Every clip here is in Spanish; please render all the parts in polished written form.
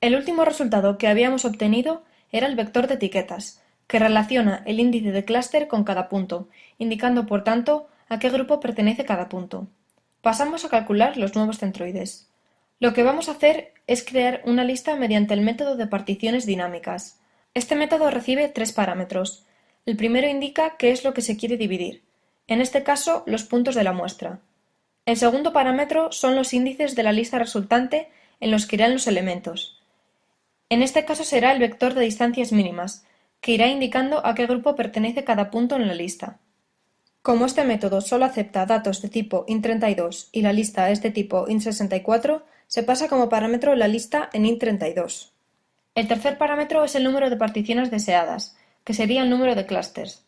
El último resultado que habíamos obtenido era el vector de etiquetas, que relaciona el índice de clúster con cada punto, indicando por tanto a qué grupo pertenece cada punto. Pasamos a calcular los nuevos centroides. Lo que vamos a hacer es crear una lista mediante el método de particiones dinámicas. Este método recibe tres parámetros. El primero indica qué es lo que se quiere dividir, en este caso los puntos de la muestra. El segundo parámetro son los índices de la lista resultante en los que irán los elementos. En este caso será el vector de distancias mínimas, que irá indicando a qué grupo pertenece cada punto en la lista. Como este método solo acepta datos de tipo int32 y la lista es de tipo int64, se pasa como parámetro la lista en int32. El tercer parámetro es el número de particiones deseadas, que sería el número de clústeres.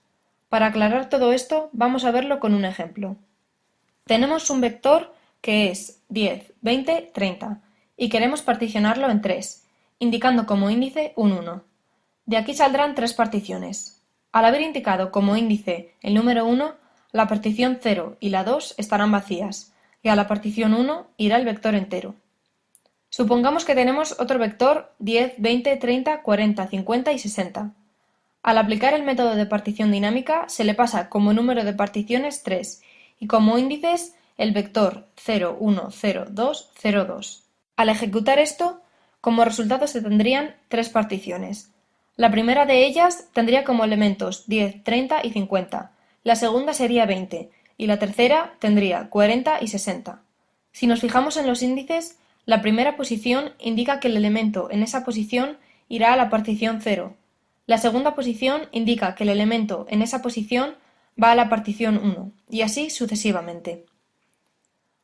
Para aclarar todo esto, vamos a verlo con un ejemplo. Tenemos un vector que es 10, 20, 30 y queremos particionarlo en 3, indicando como índice un 1. De aquí saldrán tres particiones. Al haber indicado como índice el número 1, la partición 0 y la 2 estarán vacías, y a la partición 1 irá el vector entero. Supongamos que tenemos otro vector 10, 20, 30, 40, 50 y 60. Al aplicar el método de partición dinámica, se le pasa como número de particiones 3 y como índices el vector 0, 1, 0, 2, 0, 2. Al ejecutar esto, como resultado se tendrían tres particiones. La primera de ellas tendría como elementos 10, 30 y 50, la segunda sería 20 y la tercera tendría 40 y 60. Si nos fijamos en los índices, la primera posición indica que el elemento en esa posición irá a la partición 0. La segunda posición indica que el elemento en esa posición va a la partición 1, y así sucesivamente.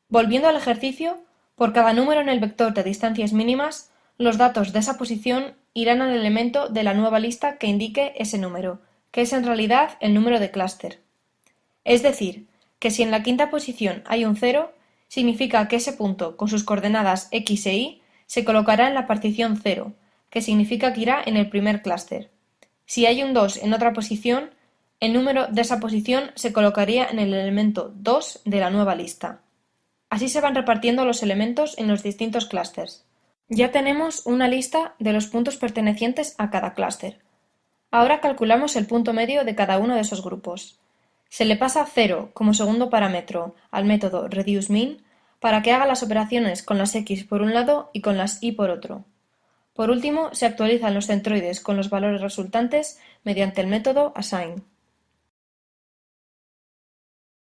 Volviendo al ejercicio, por cada número en el vector de distancias mínimas, los datos de esa posición irán al elemento de la nueva lista que indique ese número, que es en realidad el número de clúster. Es decir, que si en la quinta posición hay un 0, significa que ese punto con sus coordenadas x e y se colocará en la partición 0, que significa que irá en el primer clúster. Si hay un 2 en otra posición, el número de esa posición se colocaría en el elemento 2 de la nueva lista. Así se van repartiendo los elementos en los distintos clústeres. Ya tenemos una lista de los puntos pertenecientes a cada clúster. Ahora calculamos el punto medio de cada uno de esos grupos. Se le pasa 0 como segundo parámetro al método reduceMin para que haga las operaciones con las x por un lado y con las y por otro. Por último, se actualizan los centroides con los valores resultantes mediante el método assign.